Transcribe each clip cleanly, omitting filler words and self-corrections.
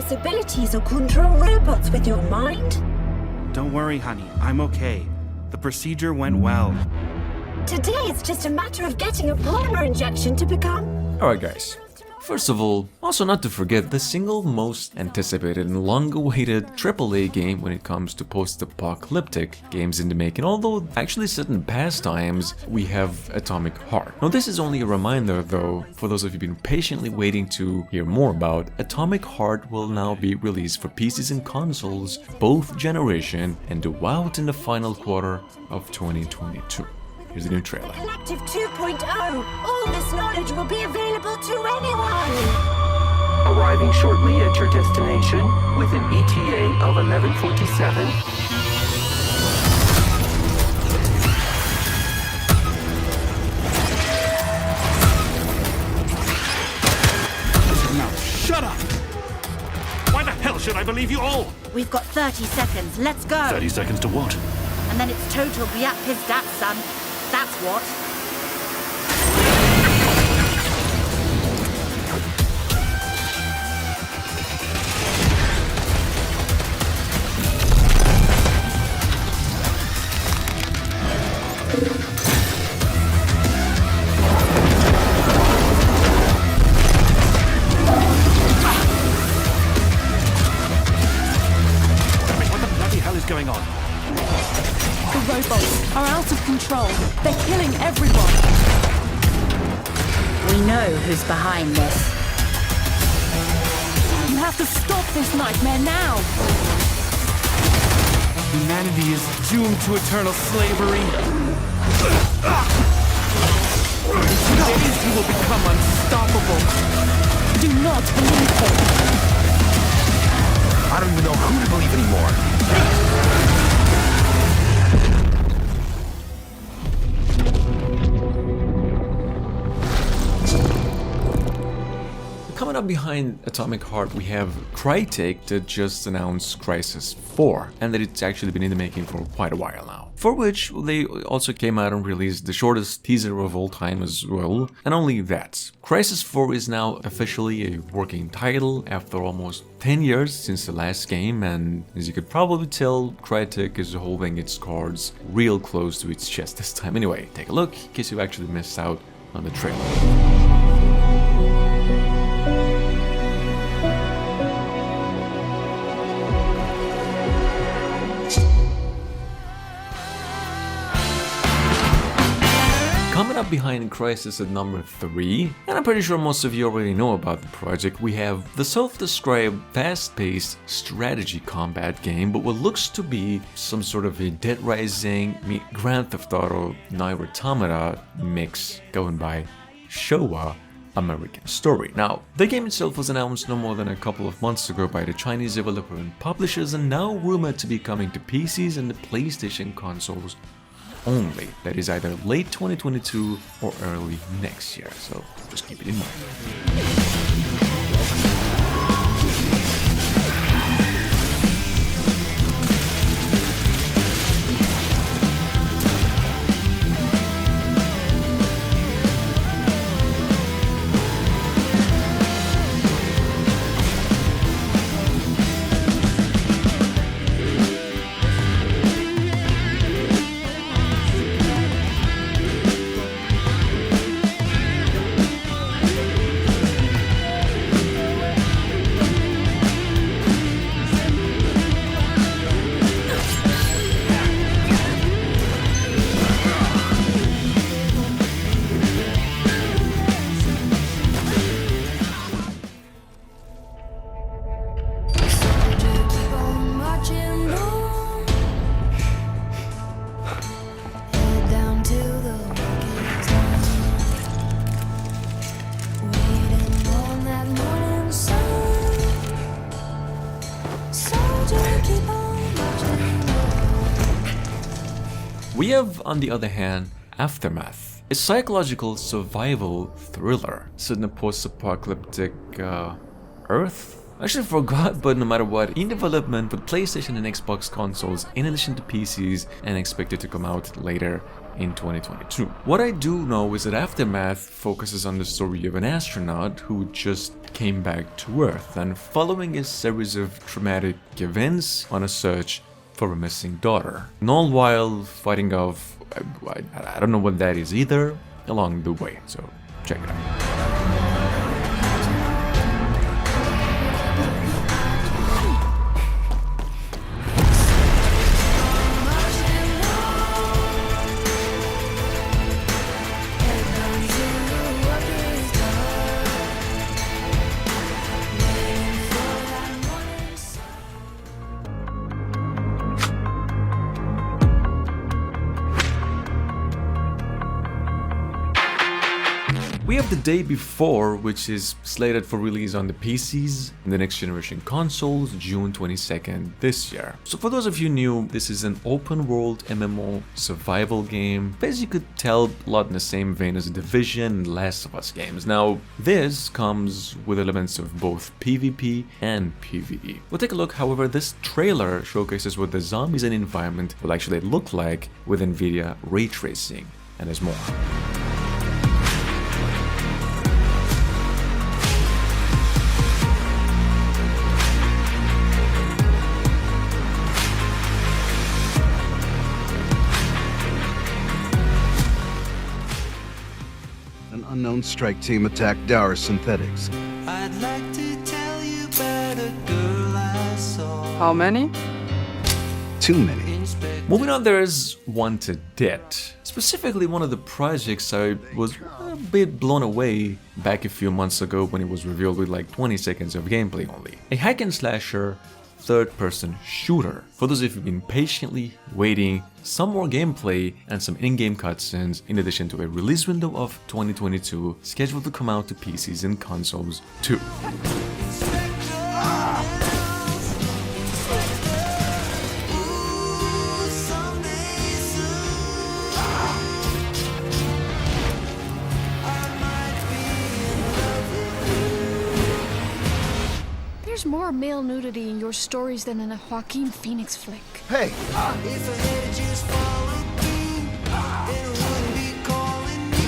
mysterious abilities or control robots with your mind? Don't worry, honey. I'm okay. The procedure went well. Today it's just a matter of getting a polymer injection to become... Alright guys, first of all, also not to forget the single most anticipated and long-awaited AAA game when it comes to post-apocalyptic games in the making, although actually set in past times, we have Atomic Heart. Now this is only a reminder though, for those of you been patiently waiting to hear more about, Atomic Heart will now be released for PCs and consoles, both generation, and due out in the final quarter of 2022. Here's the new trailer. Collective 2.0. All this knowledge will be available to anyone. Arriving shortly at your destination with an ETA of 11:47. Now, shut up! Why the hell should I believe you all? We've got 30 seconds. Let's go. 30 seconds to what? And then it's total Biap his dad, son. That's what. What the bloody hell is going on? The robots are out of control. They're killing everyone. We know who's behind this. You have to stop this nightmare now. Humanity is doomed to eternal slavery. In 2 days, he will become unstoppable. Do not believe him. I don't even know who to believe anymore. Coming up behind Atomic Heart, we have Crytek that just announced Crysis 4, and that it's actually been in the making for quite a while now. For which they also came out and released the shortest teaser of all time as well. And only that. Crysis 4 is now officially a working title after almost 10 years since the last game, and as you could probably tell, Crytek is holding its cards real close to its chest this time. Anyway, take a look in case you actually missed out on the trailer. Coming up behind Crysis at number 3, and I'm pretty sure most of you already know about the project, we have the self-described fast-paced strategy combat game, but what looks to be some sort of a Dead Rising meet Grand Theft Auto Nier Automata mix going by Showa American Story. Now, the game itself was announced no more than a couple of months ago by the Chinese developer and publishers, and now rumored to be coming to PCs and the PlayStation consoles only. That is either late 2022 or early next year, so just keep it in mind. We have, on the other hand, Aftermath, a psychological survival thriller set in a post-apocalyptic Earth? I actually forgot, but no matter what, in development for PlayStation and Xbox consoles in addition to PCs and expected to come out later in 2022. What I do know is that Aftermath focuses on the story of an astronaut who just came back to Earth, and following a series of traumatic events on a search for a missing daughter, and all while fighting off, I don't know what that is either, along the way, so check it out. We have the day before, which is slated for release on the PCs and the next generation consoles, June 22nd this year. So for those of you new, this is an open world MMO survival game, as you could tell, a lot in the same vein as Division and Last of Us games. Now, this comes with elements of both PvP and PvE. We'll take a look, however, this trailer showcases what the zombies and environment will actually look like with NVIDIA ray tracing, and there's more. Unknown strike team attacked Dower Synthetics. I'd like to tell you about a girl I saw. How many? Too many. Moving on, there's Wanted Dead. Specifically, one of the projects I was a bit blown away back a few months ago when it was revealed with like 20 seconds of gameplay only. A hack and slasher third-person shooter. For those of you who've been patiently waiting, some more gameplay and some in-game cutscenes, in addition to a release window of 2022 scheduled to come out to PCs and consoles too. There's more male nudity in your stories than in a Joaquin Phoenix flick. Hey! If I had just followed through, then I wouldn't be calling you.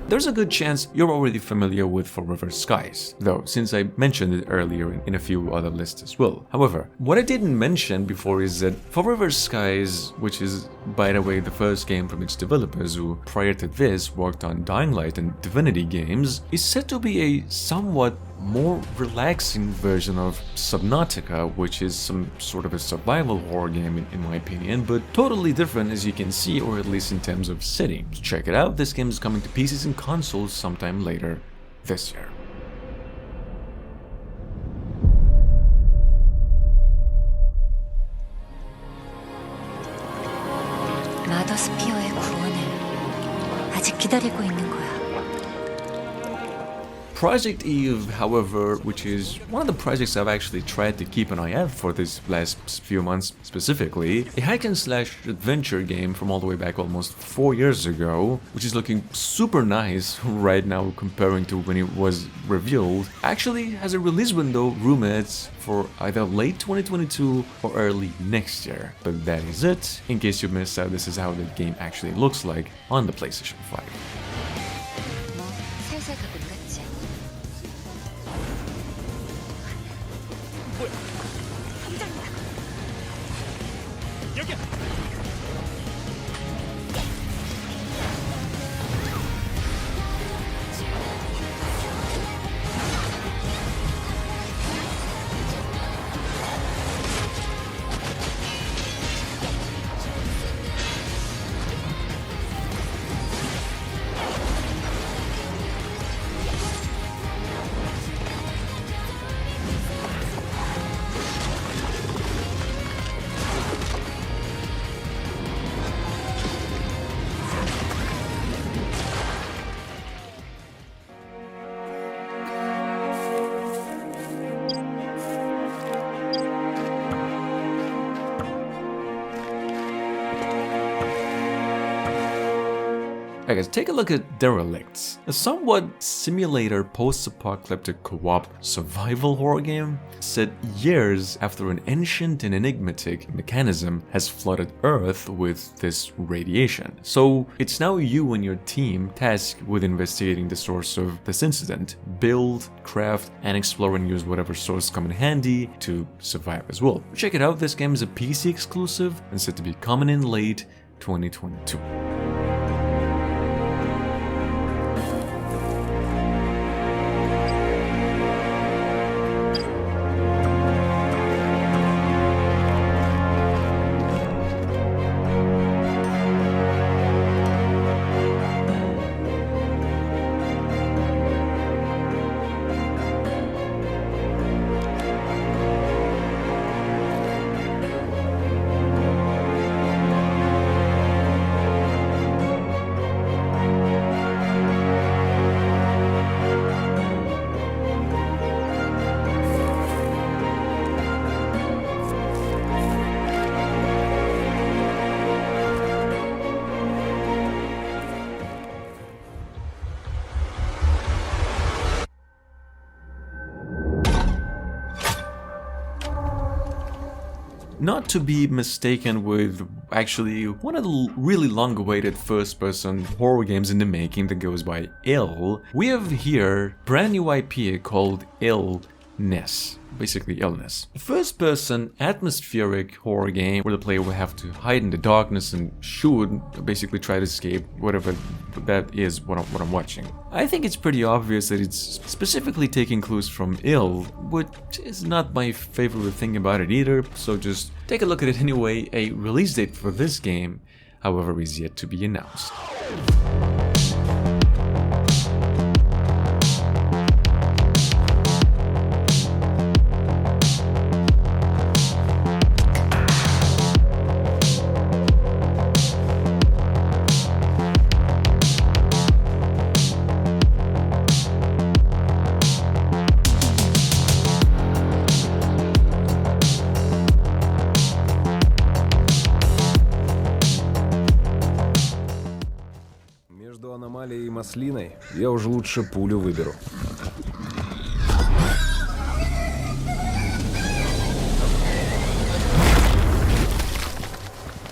There's a good chance you're already familiar with Forever Skies, though, since I mentioned it earlier in a few other lists as well. However, what I didn't mention before is that Forever Skies, which is, by the way, the first game from its developers who, prior to this, worked on Dying Light and Divinity games, is said to be a somewhat more relaxing version of Subnautica, which is some sort of a survival horror game in my opinion, but totally different as you can see, or at least in terms of setting. So check it out, this game is coming to PCs and consoles sometime later this year. 마더스피어의 구원을 아직 기다리고 있는 거야. Project Eve, however, which is one of the projects I've actually tried to keep an eye out for this last few months specifically, a hack and slash adventure game from all the way back almost 4 years ago, which is looking super nice right now comparing to when it was revealed, actually has a release window rumored for either late 2022 or early next year. But that is it. In case you missed out, this is how the game actually looks like on the PlayStation 5. I guess take a look at Derelicts, a somewhat simulator post-apocalyptic co-op survival horror game set years after an ancient and enigmatic mechanism has flooded Earth with this radiation. So it's now you and your team tasked with investigating the source of this incident, build, craft, and explore and use whatever source come in handy to survive as well. Check it out, this game is a PC exclusive and set to be coming in late 2022. Not to be mistaken with actually one of the really long-awaited first-person horror games in the making that goes by Ill, we have here brand new IP called Illness. Basically illness. A first-person atmospheric horror game where the player will have to hide in the darkness and shoot, basically try to escape whatever that is what I'm watching. I think it's pretty obvious that it's specifically taking clues from Ill, which is not my favorite thing about it either, so just take a look at it anyway. A release date for this game, however, is yet to be announced. Между аномалией и маслиной я уже лучше пулю выберу.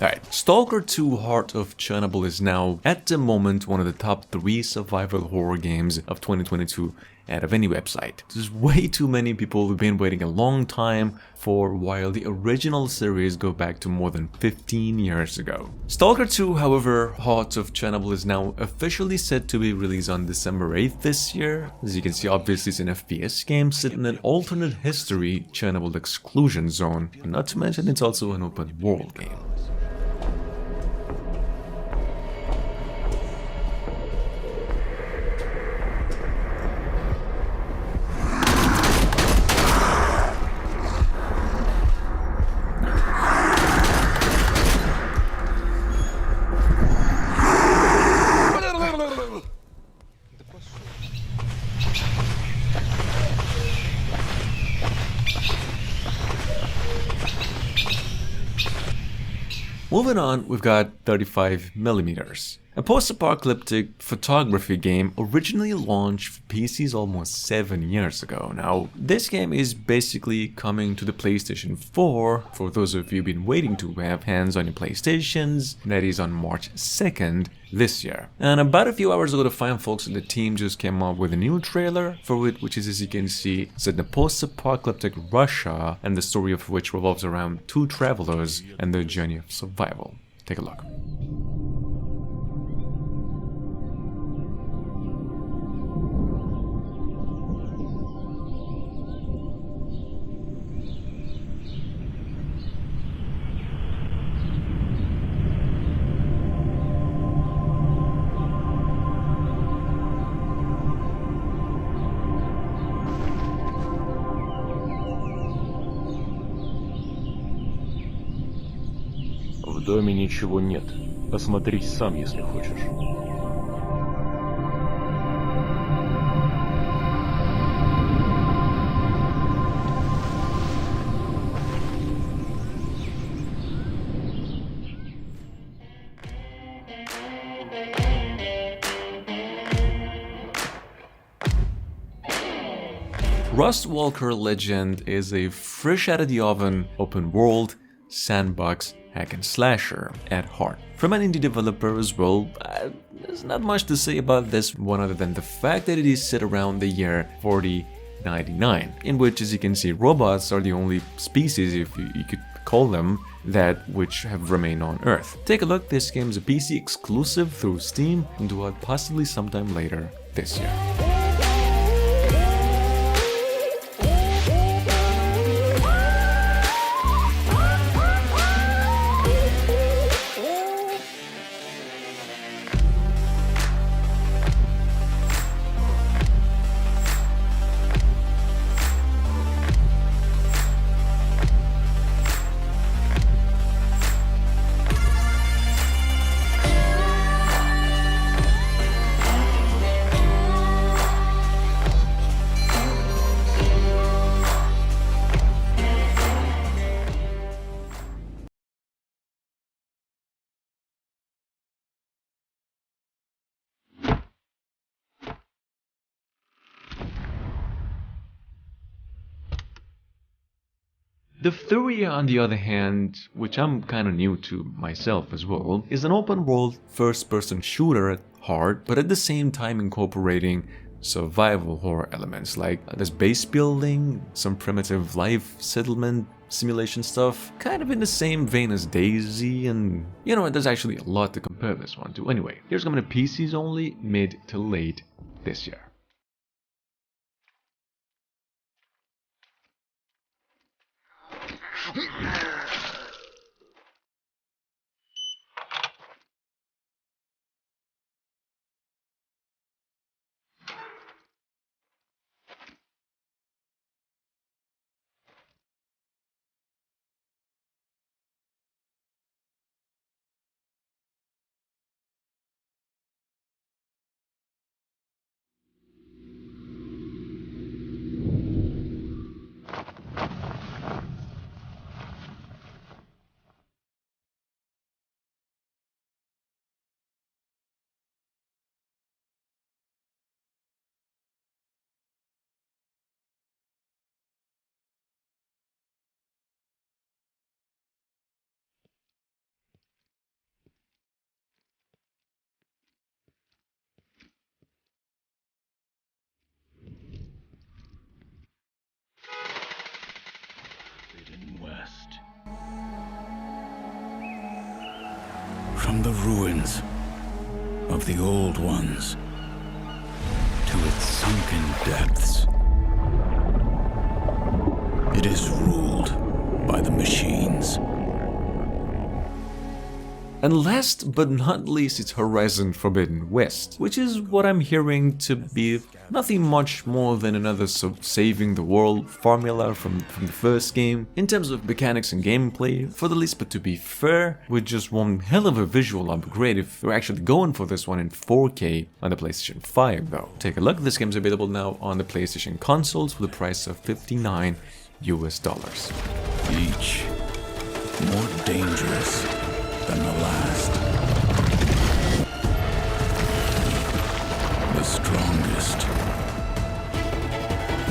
Alright, Stalker 2 Heart of Chernobyl is now, at the moment, one of the top 3 survival horror games of 2022 out of any website. There's way too many people who've been waiting a long time for, while the original series go back to more than 15 years ago. Stalker 2, however, Heart of Chernobyl is now officially set to be released on December 8th this year. As you can see, obviously it's an FPS game set in an alternate history Chernobyl exclusion zone, and not to mention it's also an open world game. Moving on, we've got 35mm, a post-apocalyptic photography game originally launched for PCs almost 7 years ago. Now, this game is basically coming to the PlayStation 4, for those of you who've been waiting to have hands on your PlayStations, that is on March 2nd this year. And about a few hours ago, the fine folks in the team just came up with a new trailer for it, which is, as you can see, set in the post-apocalyptic Russia, and the story of which revolves around 2 travelers and their journey of survival. Take a look. В доме ничего нет. Осмотрись сам, если хочешь. Rustwalker Legend is a fresh out of the oven, open world, sandbox, hack and slasher at heart. From an indie developer as well, there's not much to say about this one other than the fact that it is set around the year 4099, in which, as you can see, robots are the only species, if you could call them that, which have remained on Earth. Take a look, this game is a PC exclusive through Steam and due out possibly sometime later this year. The Furia, on the other hand, which I'm kinda new to myself as well, is an open-world first-person shooter at heart, but at the same time incorporating survival horror elements like there's base building, some primitive life settlement simulation stuff, kind of in the same vein as DayZ, and you know, there's actually a lot to compare this one to. Anyway, here's coming to PCs only, mid to late this year. From the ruins of the old ones to its sunken depths, it is ruled by the machines. And last but not least, it's Horizon Forbidden West, which is what I'm hearing to be nothing much more than another saving the world formula from the first game, in terms of mechanics and gameplay, for the least, but to be fair, with just one hell of a visual upgrade if you're actually going for this one in 4K on the PlayStation 5 though. Take a look, this game's available now on the PlayStation consoles with a price of $59 US. Each more dangerous than the last. The strongest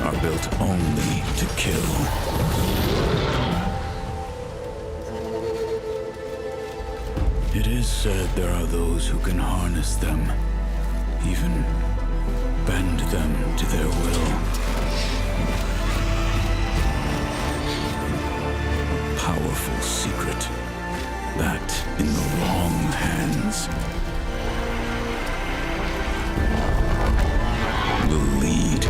are built only to kill. It is said there are those who can harness them, even bend them to their will. A powerful secret that, in the wrong hands, will lead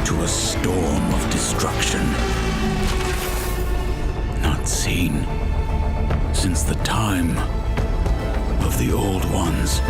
to a storm of destruction, not seen since the time of the old ones.